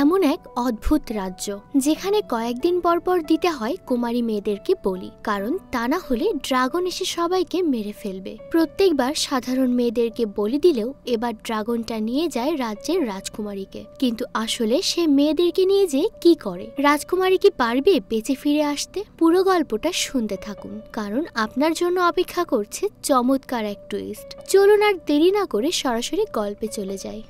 এমন এক অদ্ভুত রাজ্য যেখানে কয়েকদিন পর পর দিতে হয় কুমারী মেয়েদেরকে বলি, কারণ তা না হলে ড্রাগন এসে সবাইকে মেরে ফেলবে। প্রত্যেকবার সাধারণ মেয়েদেরকে বলি দিলেও এবার ড্রাগনটা নিয়ে যায় রাজ্যের রাজকুমারীকে। কিন্তু আসলে সে মেয়েদেরকে নিয়ে যে কি করে? রাজকুমারী কি পারবে বেঁচে ফিরে আসতে? পুরো গল্পটা শুনতে থাকুন, কারণ আপনার জন্য অপেক্ষা করছে চমৎকার এক টুইস্ট। চলুন আর দেরি না করে সরাসরি গল্পে চলে যাই।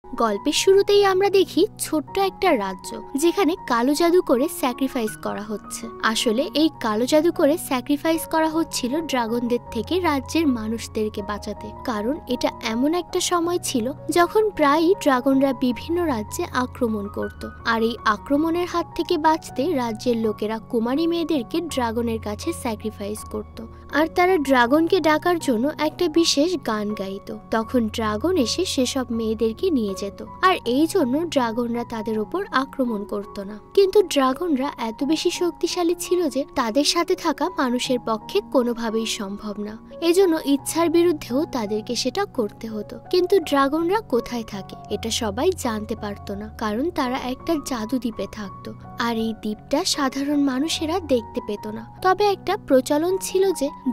গল্পের শুরুতেই আমরা দেখি ছোট্ট একটা রাজ্য যেখানে কালো জাদু করে স্যাক্রিফাইস করা হচ্ছে। আসলে এই কালো জাদু করে স্যাক্রিফাইস করা হচ্ছিল ড্রাগনদের থেকে রাজ্যের মানুষদেরকে বাঁচাতে, কারণ এটা এমন একটা সময় ছিল যখন প্রায়ই ড্রাগনরা বিভিন্ন রাজ্যে আক্রমণ করত। আর এই আক্রমণের হাত থেকে বাঁচতে রাজ্যের লোকেরা কুমারী মেয়েদেরকে ড্রাগনের কাছে স্যাক্রিফাইস করত, আর তারা ড্রাগনকে ডাকার জন্য একটা বিশেষ গান গাইত। তখন ড্রাগন এসে সেসব মেয়েদেরকে নিয়ে যেত, আর এই জন্য ড্রাগনরা তাদের উপর আক্রমণ করত না। কিন্তু ড্রাগনরা এত বেশি শক্তিশালী ছিল যে তাদের সাথে থাকা মানুষের পক্ষে কোনোভাবেই সম্ভব না। এজন্য ইচ্ছার বিরুদ্ধেও তাদেরকে সেটা করতে হতো। কিন্তু ড্রাগনরা কোথায় থাকে এটা সবাই জানতে পারতো না, কারণ তারা একটা জাদু দ্বীপে থাকতো, আর এই দ্বীপটা সাধারণ মানুষেরা দেখতে পেত না। তবে একটা প্রচলন ছিল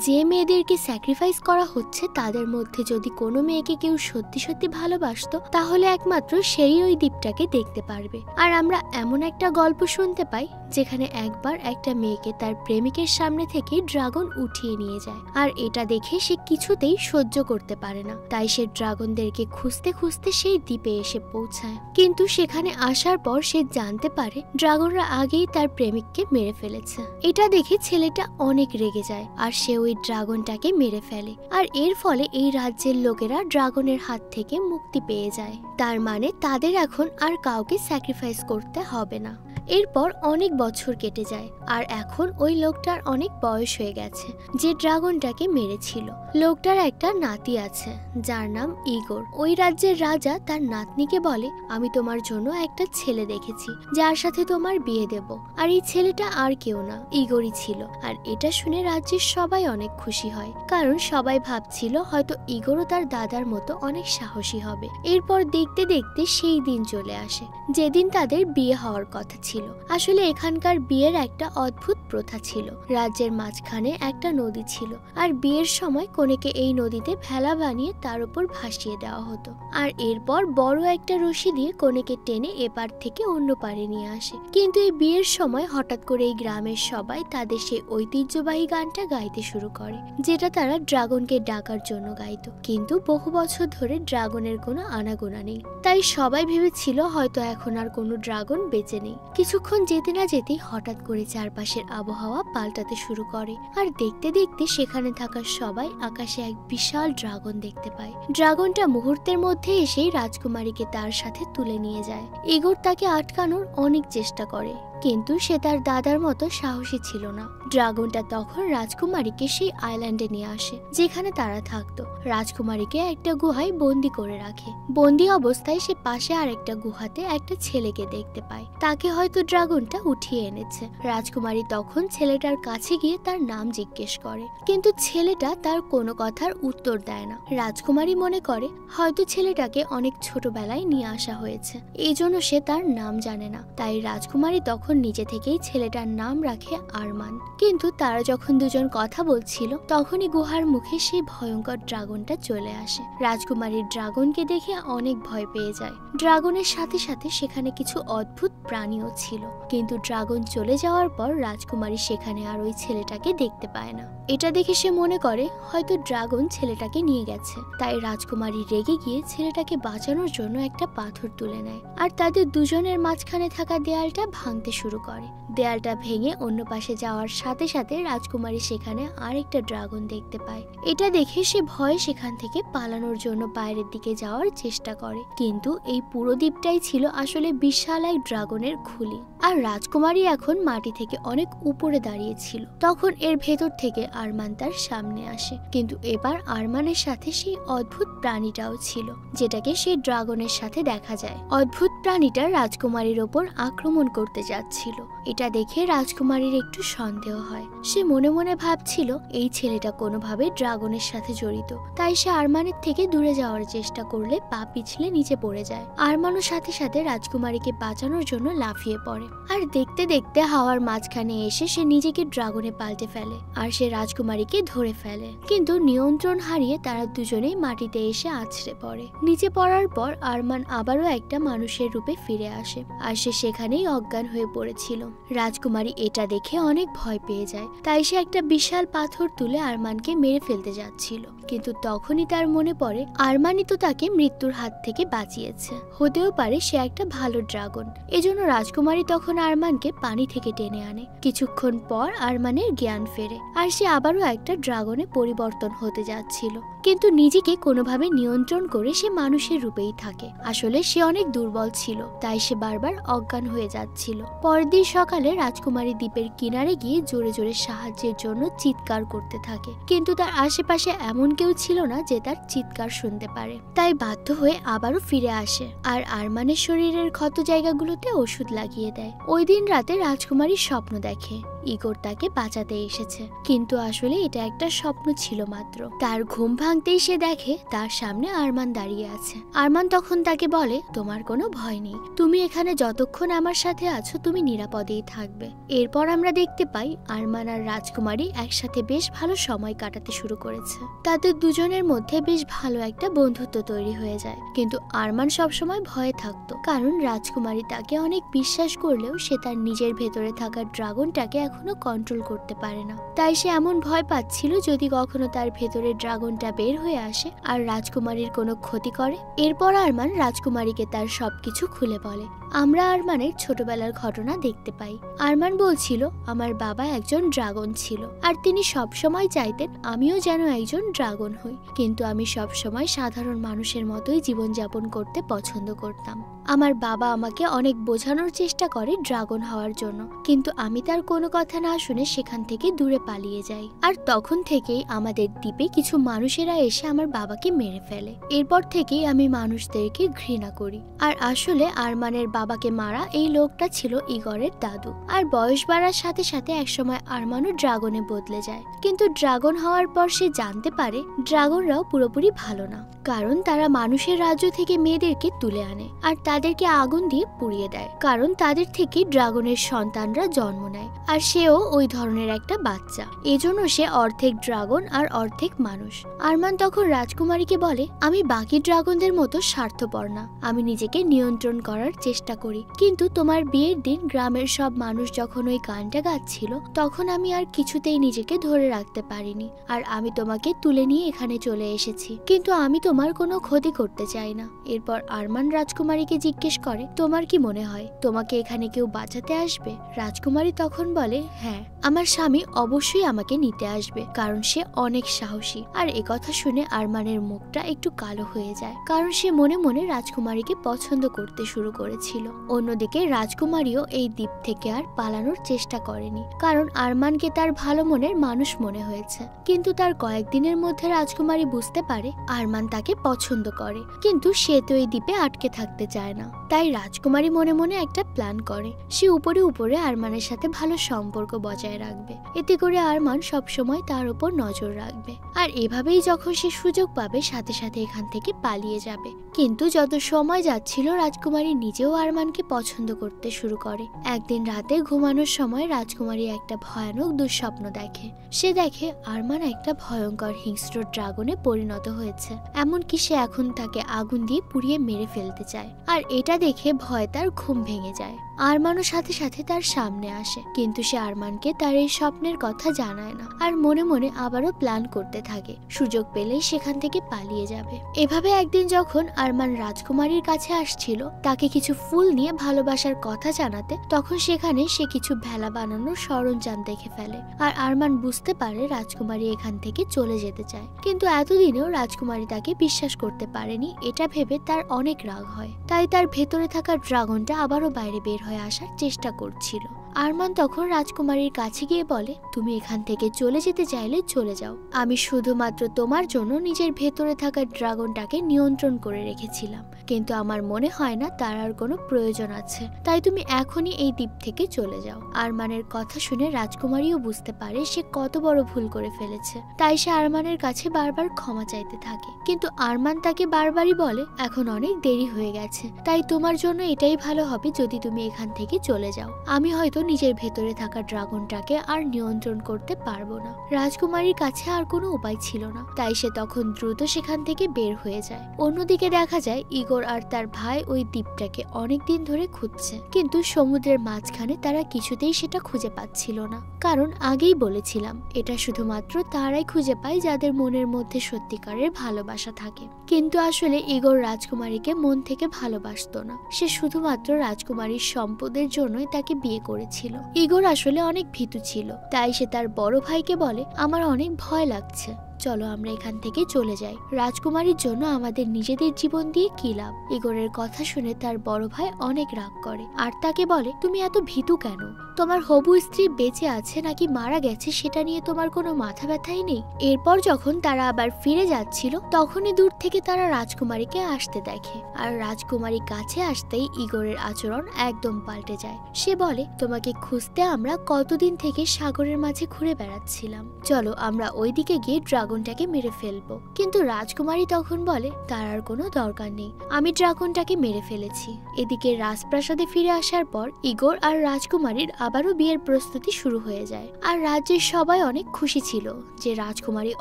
যে মেয়েদেরকে স্যাক্রিফাইস করা হচ্ছে তাদের মধ্যে যদি কোনো মেয়েকে কেউ সত্যি সত্যি ভালোবাসতো তাহলে একমাত্র সেই ওই দ্বীপটাকে দেখতে পারবে। আর আমরা এমন একটা গল্প শুনতে পাই যেখানে একবার একটা মেয়েকে তার প্রেমিকের সামনে থেকে ড্রাগন উঠিয়ে নিয়ে যায়, আর এটা দেখে সে কিছুতেই সহ্য করতে পারে না। তাই সে ড্রাগনদেরকে খুঁজতে খুঁজতে সেই দ্বীপে এসে পৌঁছায়। কিন্তু সেখানে আসার পর সে জানতে পারে ড্রাগনরা আগেই তার প্রেমিককে মেরে ফেলেছে। এটা দেখে ছেলেটা অনেক রেগে যায়, আর সে ওই ড্রাগনটাকে মেরে ফেলে। আর এর ফলে এই রাজ্যের লোকেরা ড্রাগনের হাত থেকে মুক্তি পেয়ে যায়। তার মানে তাদের এখন আর কাউকে স্যাক্রিফাইস করতে হবে না। এরপর অনেক বছর কেটে যায়, আর এখন ওই লোকটার অনেক বয়স হয়ে গেছে যে ড্রাগনটাকে মেরেছিল। লোকটার একটা নাতি আছে যার নাম ইগোর। ওই রাজ্যের রাজা তার নাতনিকে বলে, আমি তোমার জন্য একটা ছেলে দেখেছি যার সাথে তোমার বিয়ে দেব। আর এই ছেলেটা আর কেউ না, ইগোরই ছিল। আর এটা শুনে রাজ্যের সবাই অনেক খুশি হয়, কারণ সবাই ভাবছিল হয়তো ইগোরও তার দাদার মতো অনেক সাহসী হবে। এরপর দেখতে দেখতে সেই দিন চলে আসে যেদিন তাদের বিয়ে হওয়ার কথা ছিল। আসলে এখানকার বিয়ের একটা অদ্ভুত প্রথা ছিল। রাজ্যের মাঝখানে একটা নদী ছিল, আর বিয়ের সময় কনেকে এই নদীতে ভেলা বানিয়ে তার উপর ভাসিয়ে দেওয়া হতো। আর এরপর বড় একটা রশি দিয়ে কনেকে টেনে এপার থেকে অন্য পারে নিয়ে আসে। কিন্তু এই বিয়ের সময় হঠাৎ করে এই গ্রামের সবাই তাদের সেই ঐতিহ্যবাহী গানটা গাইতে শুরু করে, যেটা তারা ড্রাগনকে ডাকার জন্য গাইতো। কিন্তু বহু বছর ধরে ড্রাগনের কোনো আনাগোনা নেই, তাই সবাই ভেবেছিল হয়তো এখন আর কোনো ড্রাগন বেঁচে নেই। কিছুক্ষণ যেতে না যেতেই হঠাৎ করে চারপাশের আবহাওয়া পাল্টাতে শুরু করে, আর দেখতে দেখতে সেখানে থাকা সবাই আকাশে এক বিশাল ড্রাগন দেখতে পায়। ড্রাগনটা মুহূর্তের মধ্যে এসেই রাজকুমারীকে তার সাথে তুলে নিয়ে যায়। ইগোর তাকে আটকানোর অনেক চেষ্টা করে, কিন্তু সে তার দাদার মতো সাহসী ছিল না। ড্রাগনটা তখন রাজকুমারীকে সেই আইল্যান্ডে নিয়ে আসে যেখানে তারা থাকতো। রাজকুমারীকে একটা গুহায় বন্দি করে রাখে। বন্দি অবস্থায় সে পাশে আর একটা গুহাতে একটা ছেলেকে দেখতে পায়। তাকে হয়তো ড্রাগনটা উঠিয়ে এনেছে। রাজকুমারী তখন ছেলেটার কাছে গিয়ে তার নাম জিজ্ঞেস করে, কিন্তু ছেলেটা তার কোনো কথার উত্তর দেয় না। রাজকুমারী মনে করে হয়তো ছেলেটাকে অনেক ছোটবেলায় নিয়ে আসা হয়েছে, এই জন্য সে তার নাম জানে না। তাই রাজকুমারী তখন নিজে থেকেই ছেলেটার নাম রাখে আরমান। কিন্তু তারা যখন দুজন কথা বলছিল তখনই গুহার মুখে সেই ভয়ঙ্কর ড্রাগনটা চলে আসে। রাজকুমারীর ড্রাগনকে দেখে অনেক ভয় পেয়ে যায়। ড্রাগনের সাথে সাথে সেখানে কিছু অদ্ভুত প্রাণীও ছিল। কিন্তু ড্রাগন চলে যাওয়ার পর রাজকুমারী সেখানে আর ওই ছেলেটাকে দেখতে পায় না। এটা দেখে সে মনে করে হয়তো ড্রাগন ছেলেটাকে নিয়ে গেছে। তাই রাজকুমারী রেগে গিয়ে ছেলেটাকে বাঁচানোর জন্য একটা পাথর তুলে নেয়, আর তাদের দুজনের মাঝখানে থাকা দেয়ালটা ভাঙতে শুরু করে। দেয়ালটা ভেঙে অন্য পাশে যাওয়ার সাথে সাথে রাজকুমারী সেখানে আরেকটা ড্রাগন দেখতে পায়। এটা দেখে সে ভয়ে সেখান থেকে পালানোর জন্য বাইরের দিকে যাওয়ার চেষ্টা করে, কিন্তু এই পুরো দ্বীপটাই ছিল আসলে বিশাল এক ড্রাগনের খুলি। আর রাজকুমারী এখন মাটি থেকে অনেক উপরে দাঁড়িয়েছিল। তখন এর ভেতর থেকে আরমান তার সামনে আসে, কিন্তু এবার আরমানের সাথে সেই অদ্ভুত প্রাণীটাও ছিল, যেটাকে সেই ড্রাগনের সাথে দেখা যায়। অদ্ভুত প্রাণীটা রাজকুমারীর ওপর আক্রমণ করতে যাচ্ছে, যাচ্ছিল। এটা দেখে রাজকুমারীর একটু সন্দেহ হয়। সে মনে মনে ভাবছিল এই ছেলেটা কোনোভাবে ড্রাগনের সাথে জড়িত, তাই সে আরমানের থেকে দূরে যাওয়ার চেষ্টা করলে পা পিছলে নিচে পড়ে যায়। আরমানের সাথে সাথে রাজকুমারীকে বাঁচানোর জন্য লাফিয়ে পড়ে, আর দেখতে দেখতে হাওয়ার মাঝখানে এসে সে নিজেকে ড্রাগনে পাল্টে ফেলে আর সে রাজকুমারীকে ধরে ফেলে। কিন্তু নিয়ন্ত্রণ হারিয়ে তারা দুজনেই মাটিতে এসে আছড়ে পড়ে। নিচে পড়ার পর আরমান আবারও একটা মানুষের রূপে ফিরে আসে, আর সে সেখানেই অজ্ঞান হয়ে পড়েছিল। রাজকুমারী এটা দেখে অনেক ভয় পেয়ে যায়, তাই সে একটা বিশাল পাথর তুলে আরমানকে মেরে ফেলতে যাচ্ছিল। কিন্তু তখনই তার মনে পড়ে আরমানই তো তাকে মৃত্যুর হাত থেকে বাঁচিয়েছে, হতেও পারে সে একটা ভালো ড্রাগন। এজন্য রাজকুমারী তখন আরমানকে পানি থেকে টেনে আনে। কিছুক্ষণ পর আরমানের জ্ঞান ফেরে, আর সে আবারও একটা ড্রাগনে পরিবর্তন হতে যাচ্ছিল। কিন্তু নিজেকে কোনোভাবে নিয়ন্ত্রণ করে সে মানুষের রূপেই থাকে। আসলে সে অনেক দুর্বল ছিল, তাই সে বারবার অজ্ঞান হয়ে যাচ্ছিল। পরের দিন সকালে রাজকুমারী দ্বীপের কিনারে গিয়ে জোরে জোরে সাহায্যের জন্য চিৎকার করতে থাকে, কিন্তু তার আশেপাশে এমন কেউ ছিল না যে তার চিৎকার শুনতে পারে। তাই বাধ্য হয়ে আবারও ফিরে আসে আর আরমানের শরীরের ক্ষত জায়গাগুলোতে ওষুধ লাগিয়ে দেয়। ওই দিন রাতে রাজকুমারী স্বপ্ন দেখে ইগোর তাকে বাঁচাতে এসেছে, কিন্তু আসলে এটা একটা স্বপ্ন ছিল মাত্র। তার ঘুম ভাঙতেই সে দেখে তার সামনে আরমান দাঁড়িয়ে আছে। আরমান তখন তাকে বলে, তোমার কোনো ভয় নেই, তুমি এখানে যতক্ষণ আমার সাথে আছো তুমি নিরাপদেই থাকবে। এরপর আমরা দেখতে পাই আরমান আর রাজকুমারী একসাথে বেশ ভালো সময় কাটাতে শুরু করেছে। তাদের দুজনের মধ্যে বেশ ভালো একটা বন্ধুত্ব তৈরি হয়ে যায়। কিন্তু আরমান সবসময় ভয়ে থাকতো, কারণ রাজকুমারী তাকে অনেক বিশ্বাস করলেও সে তার নিজের ভেতরে থাকা ড্রাগনটাকে এখনো কন্ট্রোল করতে পারে না। তাই সে এমন ভয় পাচ্ছিল যদি কখনো তার ভেতরে ড্রাগনটা বের হয়ে আসে আর রাজকুমারীর কোনো ক্ষতি করে। এরপর আরমান রাজকুমারীকে তার সবকিছু খুলে বলে। আমরা আরমানের ছোটবেলার ঘটনা দেখতে পাই। আরমান বলছিল, আমার বাবা একজন ড্রাগন ছিল, আর তিনি সবসময় চাইতেন আমিও যেন একজন ড্রাগন হই। কিন্তু আমি সবসময় সাধারণ মানুষের মতোই জীবনযাপন করতে পছন্দ করতাম। আমার বাবা আমাকে অনেক বোঝানোর চেষ্টা করে ড্রাগন হওয়ার জন্য, কিন্তু আমি তার কোনো কথা না শুনে সেখান থেকে দূরে পালিয়ে যাই। আর তখন থেকেই আমাদের দ্বীপে কিছু মানুষেরা এসে আমার বাবাকে মেরে ফেলে। এরপর থেকেই আমি মানুষদেরকে ঘৃণা করি। আর আসলে আরমানের বাবাকে মারা এই লোকটা ছিল ইগরের দাদু। আর বয়স বাড়ার সাথে সাথে একসময় আরমানও ড্রাগনে বদলে যায়। কিন্তু ড্রাগন হওয়ার পর সে জানতে পারে ড্রাগনরাও পুরোপুরি ভালো না, কারণ তারা মানুষের রাজ্য থেকে মেয়েদেরকে তুলে আনে আর তাদেরকে আগুন দিয়ে পুড়িয়ে দেয়, কারণ তাদের থেকে ড্রাগনের সন্তানরা জন্ম নেয়। আর সেও ওই ধরনের একটা বাচ্চা, এজন্য সে অর্ধেক ড্রাগন আর অর্ধেক মানুষ। আরমান তখন রাজকুমারীকে বলে, আমি বাকি ড্রাগনদের মতো স্বার্থপর না, আমি নিজেকে নিয়ন্ত্রণ করার চেষ্টা করি। কিন্তু তোমার বিয়ের দিন গ্রামের সব মানুষ যখন ওই গানটা গাচ্ছিল, তখন আমি আর কিছুতেই নিজেকে ধরে রাখতে পারিনি, আর আমি তোমাকে তুলে নিয়ে এখানে চলে এসেছি। কিন্তু আমি তোমার কোনো ক্ষতি করতে চাই না। এরপর আরমান রাজকুমারীকে জিজ্ঞেস করে, তোমার কি মনে হয় তোমাকে এখানে কেউ বাঁচাতে আসবে? রাজকুমারী তখন বলে, হ্যাঁ, আমার স্বামী অবশ্যই আমাকে নিতে আসবে, কারণ সে অনেক সাহসী। আর একথা শুনে আরমানের মুখটা একটু কালো হয়ে যায়, কারণ সে মনে মনে রাজকুমারীকে পছন্দ করতে শুরু করেছিল। অন্যদিকে রাজকুমারীও এই দ্বীপ থেকে আর পালানোর চেষ্টা করেনি, কারণ আরমানকে তার ভালো মনের মানুষ মনে হয়েছে। কিন্তু তার কয়েকদিনের মধ্যে রাজকুমারী বুঝতে পারে আরমান তাকে পছন্দ করে, কিন্তু সে তো এই দ্বীপে আটকে থাকতে চায় না। তাই রাজকুমারী মনে মনে একটা প্ল্যান করে, সে উপরে উপরে আরমানের সাথে ভালো সম্পর্ক বজায় রাখবে, এতে করে আরমান সবসময় তার উপর নজর রাখবে। আর এভাবেই যখন সে সুযোগ পাবে সাথে সাথে এখান থেকে পালিয়ে যাবে। কিন্তু যত সময় যাচ্ছিল রাজকুমারী নিজেও আরমানকে পছন্দ করতে শুরু করে। একদিন রাতে ঘুমানোর সময় রাজকুমারী একটা ভয়ানক দুঃস্বপ্ন দেখে। সে দেখে আরমান একটা ভয়ঙ্কর হিংস্র ড্রাগনে পরিণত হয়েছে, এমনকি সে এখন তাকে আগুন দিয়ে পুড়িয়ে মেরে ফেলতে চায়। আর এটা দেখে ভয় তার ঘুম ভেঙে যায়। আরমানও সাথে সাথে তার সামনে আসে, কিন্তু সে আরমানকে তার এই স্বপ্নের কথা জানায় না, আর মনে মনে আবারও প্ল্যান করতে থাকে সুযোগ পেলেই সেখান থেকে পালিয়ে যাবে। এভাবে একদিন যখন আরমান রাজকুমারীর কাছে আসছিল তাকে কিছু ফুল নিয়ে ভালোবাসার কথা জানাতে, তখন সেখানে সে কিছু ভেলা বানানোর সরঞ্জাম দেখে ফেলে। আর আরমান বুঝতে পারে রাজকুমারী এখান থেকে চলে যেতে চায়, কিন্তু এতদিনেও রাজকুমারী তাকে বিশ্বাস করতে পারেনি। এটা ভেবে তার অনেক রাগ হয়, তাই তার ভেতরে থাকা ড্রাগনটা আবারও বাইরে বের হয়ে আসার চেষ্টা করছিল। আরমান তখন রাজকুমারীর কাছে গিয়ে বলে, তুমি এখান থেকে চলে যেতে চাইলে চলে যাও। আমি শুধুমাত্র তোমার জন্য নিজের ভেতরে থাকা ড্রাগনটাকে নিয়ন্ত্রণ করে রেখেছিলাম, কিন্তু আমার মনে হয় না তার আর কোনো প্রয়োজন আছে। তাই তুমি এখনই এই দ্বীপ থেকে চলে যাও। আরমানের কথা শুনে রাজকুমারীও বুঝতে পারে সে কত বড় ভুল করে ফেলেছে। তাই সে আরমানের কাছে বারবার ক্ষমা চাইতে থাকে, কিন্তু আরমান তাকে বারবারই বলে, এখন অনেক দেরি হয়ে গেছে, তাই তোমার জন্য এটাই ভালো হবে যদি তুমি এখান থেকে চলে যাও। আমি হয়তো নিজের ভেতরে থাকা ড্রাগনটাকে আর নিয়ন্ত্রণ করতে পারবো না। রাজকুমারীর কাছে আর কোনো উপায় ছিল না, তাই সে তখন দ্রুত সেখান থেকে বের হয়ে যায়। অন্যদিকে দেখা যায় ইগোর আর তার ভাই ওই দ্বীপটাকে অনেকদিন ধরে খুঁজছে, কিন্তু সমুদ্রের মাঝখানে তারা কিছুতেই সেটা খুঁজে পাচ্ছিল না। কারণ আগেই বলেছিলাম, এটা শুধুমাত্র তারাই খুঁজে পায় যাদের মনের মধ্যে সত্যিকারের ভালোবাসা থাকে। কিন্তু আসলে ইগোর রাজকুমারীকে মন থেকে ভালোবাসতো না, সে শুধুমাত্র রাজকুমারীর সম্পদের জন্যই তাকে বিয়ে করেছিল। ইগোর আসলে অনেক ভীতু ছিল, তাই সে তার বড় ভাইকে বলে, আমার অনেক ভয় লাগছে, চলো আমরা এখান থেকে চলে যাই। রাজকুমারীর জন্য আমাদের নিজেদের জীবন দিয়ে কি লাভ? ইগোরের কথা শুনে তার বড় ভাই অনেক রাগ করে আর তাকে বলে, তুমি এত ভীতু কেন? তোমার হবু স্ত্রী বেঁচে আছে নাকি মারা গেছে সেটা নিয়ে তোমার কোনো মাথা ব্যথাই নেই? এরপর যখন তারা আবার ফিরে যাচ্ছিল, তখনই দূর থেকে তারা রাজকুমারীকে আসতে দেখে। আর রাজকুমারী কাছে আসতেই ইগোরের আচরণ একদম পাল্টে যায়। সে বলে, তোমাকে খুঁজতে আমরা কতদিন থেকে সাগরের মাঝে ঘুরে বেড়াচ্ছিলাম, চলো আমরা ওইদিকে গিয়ে ড্রাগনটাকে মেরে ফেলবো। কিন্তু রাজকুমারী তখন বলে, তার আর কোনো দরকার নেই, আমি ড্রাগনটাকে মেরে ফেলেছি। এদিকে রাজপ্রাসাদে ফিরে আসার পর ইগোর আর রাজকুমারীর আবারও বিয়ের প্রস্তুতি শুরু হয়ে যায়। আর রাজ্যের সবাই অনেক খুশি ছিল যে রাজকুমারী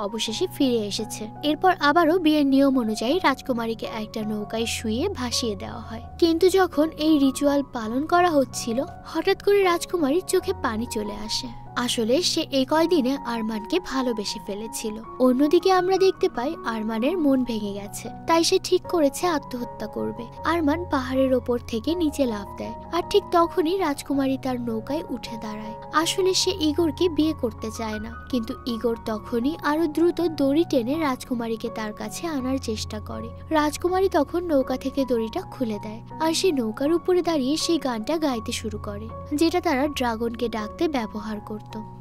অবশেষে ফিরে এসেছে। এরপর আবারও বিয়ের নিয়ম অনুযায়ী রাজকুমারীকে একটা নৌকায় শুইয়ে ভাসিয়ে দেওয়া হয়। কিন্তু যখন এই রিচুয়াল পালন করা হচ্ছিল, হঠাৎ করে রাজকুমারীর চোখে পানি চলে আসে। আসলে সে এই কয়দিনে আরমানকে ভালোবেসে ফেলেছিল। অন্যদিকে আমরা দেখতে পাই আরমানের মন ভেঙে গেছে, তাই সে ঠিক করেছে আত্মহত্যা করবে। আরমান পাহাড়ের ওপর থেকে নিচে লাফ দেয়, আর ঠিক তখনই রাজকুমারী তার নৌকায় উঠে দাঁড়ায়। আসলে সে ইগোরকে বিয়ে করতে চায় না, কিন্তু ইগোর তখনই আরো দ্রুত দড়ি টেনে রাজকুমারীকে তার কাছে আনার চেষ্টা করে। রাজকুমারী তখন নৌকা থেকে দড়িটা খুলে দেয়, আর সে নৌকার উপরে দাঁড়িয়ে সেই গানটা গাইতে শুরু করে, যেটা তারা ড্রাগনকে ডাকতে ব্যবহার করত।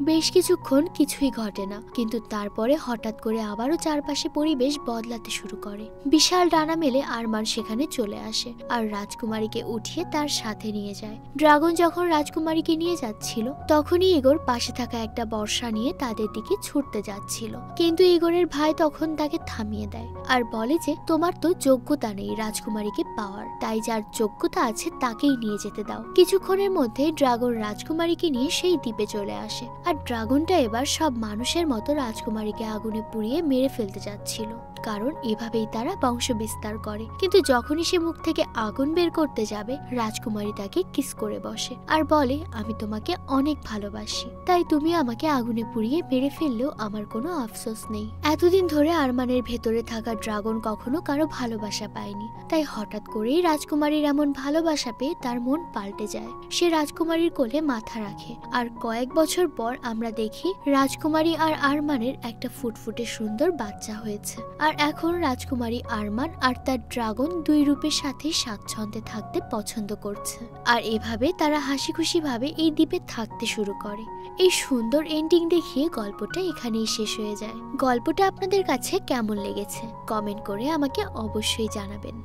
বেশ কিছুক্ষণ কিছুই ঘটে না, কিন্তু তারপরে হঠাৎ করে আবারও চারপাশে পরিবেশ বদলাতে শুরু করে। বিশাল ডানা মেলে আরমান সেখানে চলে আসে আর রাজকুমারীকে উঠিয়ে তার সাথে নিয়ে যায়। ড্রাগন যখন রাজকুমারীকে নিয়ে যাচ্ছিল, তখনই ইগোর পাশে থাকা একটা বর্শা নিয়ে তাদের দিকে ছুটতে যাচ্ছিল, কিন্তু ইগোরের ভাই তখন তাকে থামিয়ে দেয় আর বলে যে, তোমার তো যোগ্যতা নেই রাজকুমারীকে পাওয়ার, তাই যার যোগ্যতা আছে তাকেই নিয়ে যেতে দাও। কিছুক্ষণের মধ্যে ড্রাগন রাজকুমারীকে নিয়ে সেই দ্বীপে চলে আসে, আর ড্রাগনটা এবার সব মানুষের মতো রাজকুমারীকে আগুনে পুড়িয়ে মেরে ফেলতে যাচ্ছিল, কারণ এভাবেই তারা বংশ বিস্তার করে। কিন্তু যখনই সে মুখ থেকে আগুন বের করতে যাবে, রাজকুমারী তাকে কিস করে বসে আর বলে, আমি তোমাকে অনেক ভালোবাসি, তাই তুমি আমাকে আগুনে পুড়িয়ে মেরে ফেললেও আমার কোনো আফসোস নেই। এতদিন ধরে আরমানের ভেতরে থাকা ড্রাগন কখনো কারো ভালোবাসা পায়নি, তাই হঠাৎ করেই রাজকুমারীর এমন ভালোবাসা পেয়ে তার মন পাল্টে যায়। সে রাজকুমারীর কোলে মাথা রাখে, আর কয়েক বছর পর আমরা দেখি রাজকুমারী আর আরমানের একটা ফুটফুটে সুন্দর বাচ্চা হয়েছে। আর এখন রাজকুমারী আরমান আর তার ড্রাগন দুই রূপের সাথে স্বাচ্ছন্দ্যে থাকতে পছন্দ করছে, আর এভাবে তারা হাসি খুশি ভাবে এই দ্বীপে থাকতে শুরু করে। এই সুন্দর এন্ডিং দেখিয়ে গল্পটা এখানেই শেষ হয়ে যায়। গল্পটা আপনাদের কাছে কেমন লেগেছে কমেন্ট করে আমাকে অবশ্যই জানাবেন।